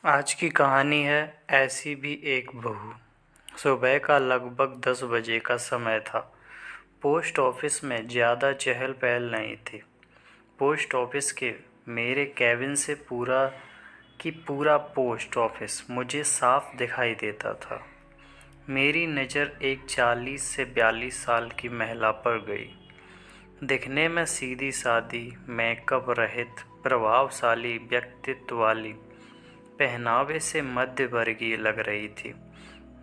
आज की कहानी है ऐसी भी एक बहू। सुबह का लगभग 10 बजे का समय था। पोस्ट ऑफिस में ज़्यादा चहल पहल नहीं थी। पोस्ट ऑफिस के मेरे कैबिन से पूरा पोस्ट ऑफिस मुझे साफ दिखाई देता था। मेरी नज़र एक 40 से 42 साल की महिला पर गई। दिखने में सीधी सादी, मेकअप रहित, प्रभावशाली व्यक्तित्व वाली, पहनावे से मध्य वर्गीय लग रही थी।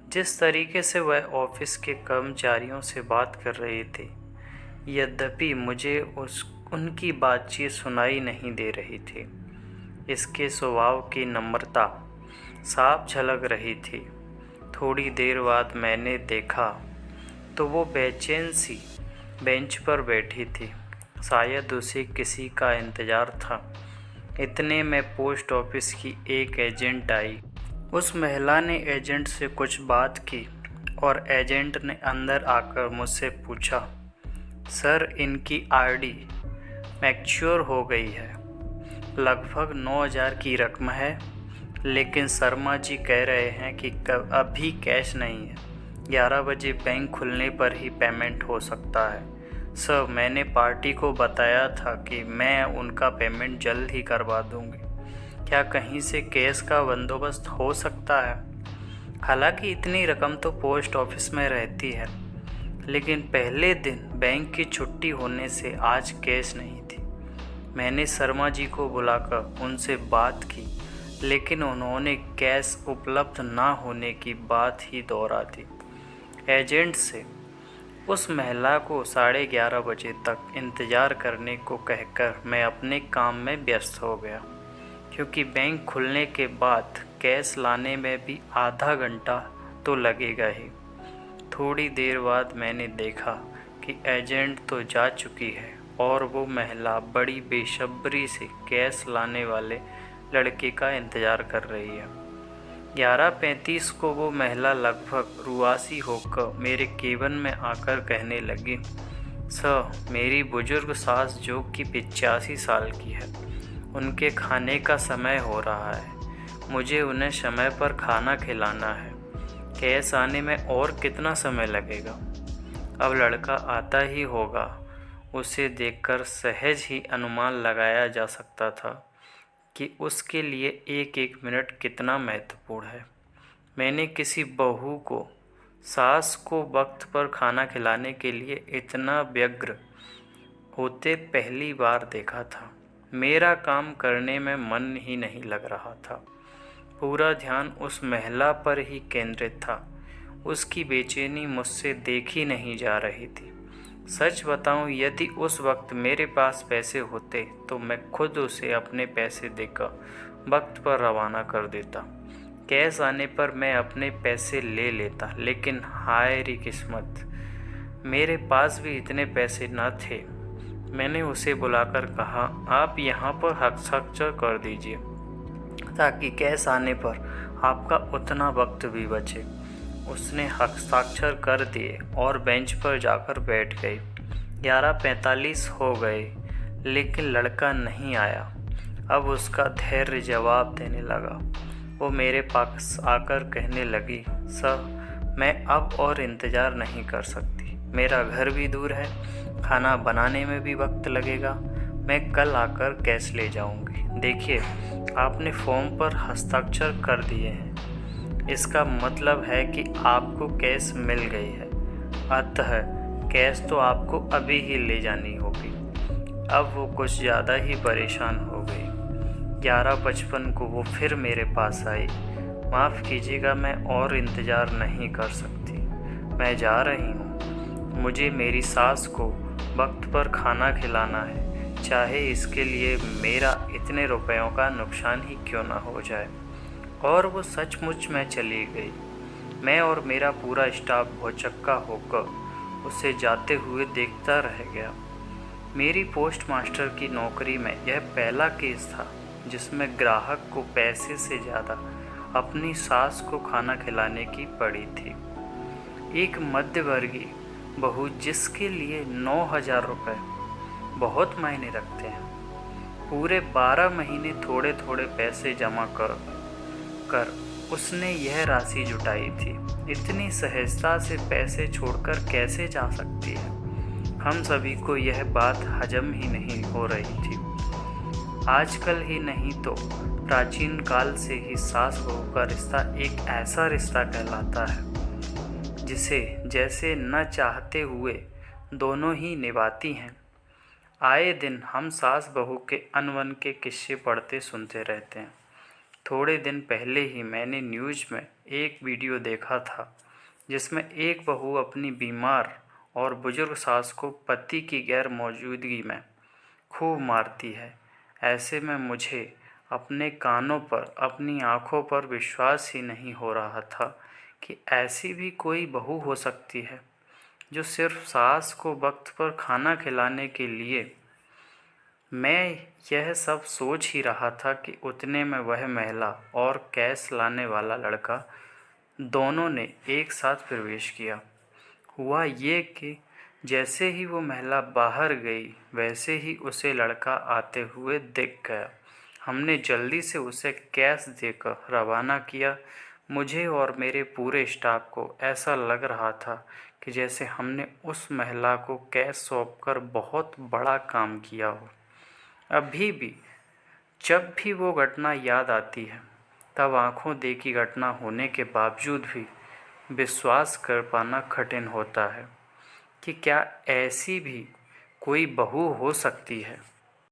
जिस तरीके से वह ऑफिस के कर्मचारियों से बात कर रही थी, यद्यपि मुझे उनकी बातचीत सुनाई नहीं दे रही थी, इसके स्वभाव की नम्रता साफ झलक रही थी। थोड़ी देर बाद मैंने देखा तो वो बेचैन सी बेंच पर बैठी थी। शायद उसे किसी का इंतज़ार था। इतने में पोस्ट ऑफिस की एक एजेंट आई। उस महिला ने एजेंट से कुछ बात की और एजेंट ने अंदर आकर मुझसे पूछा, सर, इनकी आरडी मैच्योर हो गई है। लगभग 9,000 की रकम है, लेकिन शर्मा जी कह रहे हैं कि अभी कैश नहीं है। 11 बजे बैंक खुलने पर ही पेमेंट हो सकता है। सर, मैंने पार्टी को बताया था कि मैं उनका पेमेंट जल्द ही करवा दूंगी। क्या कहीं से कैश का बंदोबस्त हो सकता है? हालांकि इतनी रकम तो पोस्ट ऑफिस में रहती है, लेकिन पहले दिन बैंक की छुट्टी होने से आज कैश नहीं थी। मैंने शर्मा जी को बुलाकर उनसे बात की, लेकिन उन्होंने कैश उपलब्ध ना होने की बात ही दोहरा दी। एजेंट से उस महिला को 11:30 बजे तक इंतज़ार करने को कहकर मैं अपने काम में व्यस्त हो गया, क्योंकि बैंक खुलने के बाद कैश लाने में भी आधा घंटा तो लगेगा ही। थोड़ी देर बाद मैंने देखा कि एजेंट तो जा चुकी है और वो महिला बड़ी बेसब्री से कैश लाने वाले लड़के का इंतज़ार कर रही है। 11:35 को वो महिला लगभग रुआसी होकर मेरे केबिन में आकर कहने लगी, सर, मेरी बुजुर्ग सास जो कि 85 साल की है, उनके खाने का समय हो रहा है। मुझे उन्हें समय पर खाना खिलाना है। कैश आने में और कितना समय लगेगा? अब लड़का आता ही होगा। उसे देखकर सहज ही अनुमान लगाया जा सकता था कि उसके लिए एक एक मिनट कितना महत्वपूर्ण है। मैंने किसी बहू को, सास को वक्त पर खाना खिलाने के लिए इतना व्यग्र होते पहली बार देखा था। मेरा काम करने में मन ही नहीं लग रहा था। पूरा ध्यान उस महिला पर ही केंद्रित था। उसकी बेचैनी मुझसे देखी नहीं जा रही थी। सच बताऊं, यदि उस वक्त मेरे पास पैसे होते तो मैं खुद उसे अपने पैसे देकर वक्त पर रवाना कर देता। कैश आने पर मैं अपने पैसे ले लेता, लेकिन हाय री किस्मत, मेरे पास भी इतने पैसे न थे। मैंने उसे बुलाकर कहा, आप यहाँ पर हस्ताक्षर कर दीजिए ताकि कैश आने पर आपका उतना वक्त भी बचे। उसने हस्ताक्षर कर दिए और बेंच पर जाकर बैठ गई। 11:45 हो गए, लेकिन लड़का नहीं आया। अब उसका धैर्य जवाब देने लगा। वो मेरे पास आकर कहने लगी, सर, मैं अब और इंतज़ार नहीं कर सकती। मेरा घर भी दूर है, खाना बनाने में भी वक्त लगेगा। मैं कल आकर कैश ले जाऊंगी। देखिए, आपने फॉर्म पर हस्ताक्षर कर दिए हैं, इसका मतलब है कि आपको कैश मिल गई है। अतः कैश तो आपको अभी ही ले जानी होगी। अब वो कुछ ज़्यादा ही परेशान हो गई। 11:55 को वो फिर मेरे पास आई। माफ़ कीजिएगा, मैं और इंतज़ार नहीं कर सकती। मैं जा रही हूँ। मुझे मेरी सास को वक्त पर खाना खिलाना है, चाहे इसके लिए मेरा इतने रुपयों का नुकसान ही क्यों ना हो जाए। और वो सचमुच में चली गई। मैं और मेरा पूरा स्टाफ भौचक्का होकर उसे जाते हुए देखता रह गया। मेरी पोस्ट मास्टर की नौकरी में यह पहला केस था जिसमें ग्राहक को पैसे से ज़्यादा अपनी सास को खाना खिलाने की पड़ी थी। एक मध्यवर्गीय बहू जिसके लिए 9,000 रुपये बहुत मायने रखते हैं। पूरे 12 महीने थोड़े थोड़े पैसे जमा कर कर उसने यह राशि जुटाई थी। इतनी सहजता से पैसे छोड़कर कैसे जा सकती है? हम सभी को यह बात हजम ही नहीं हो रही थी। आजकल ही नहीं तो प्राचीन काल से ही सास बहू का रिश्ता एक ऐसा रिश्ता कहलाता है जिसे जैसे न चाहते हुए दोनों ही निभाती हैं। आए दिन हम सास बहू के अनबन के किस्से पढ़ते सुनते रहते हैं। थोड़े दिन पहले ही मैंने न्यूज़ में एक वीडियो देखा था जिसमें एक बहू अपनी बीमार और बुजुर्ग सास को पति की गैर मौजूदगी में खूब मारती है। ऐसे में मुझे अपने कानों पर, अपनी आँखों पर विश्वास ही नहीं हो रहा था कि ऐसी भी कोई बहू हो सकती है जो सिर्फ सास को वक्त पर खाना खिलाने के लिए। मैं यह सब सोच ही रहा था कि उतने में वह महिला और कैश लाने वाला लड़का दोनों ने एक साथ प्रवेश किया। हुआ ये कि जैसे ही वो महिला बाहर गई वैसे ही उसे लड़का आते हुए दिख गया। हमने जल्दी से उसे कैश देकर रवाना किया। मुझे और मेरे पूरे स्टाफ को ऐसा लग रहा था कि जैसे हमने उस महिला को कैश सौंपकर बहुत बड़ा काम किया हो। अभी भी जब भी वो घटना याद आती है तब आंखों देखी घटना होने के बावजूद भी विश्वास कर पाना कठिन होता है कि क्या ऐसी भी कोई बहू हो सकती है।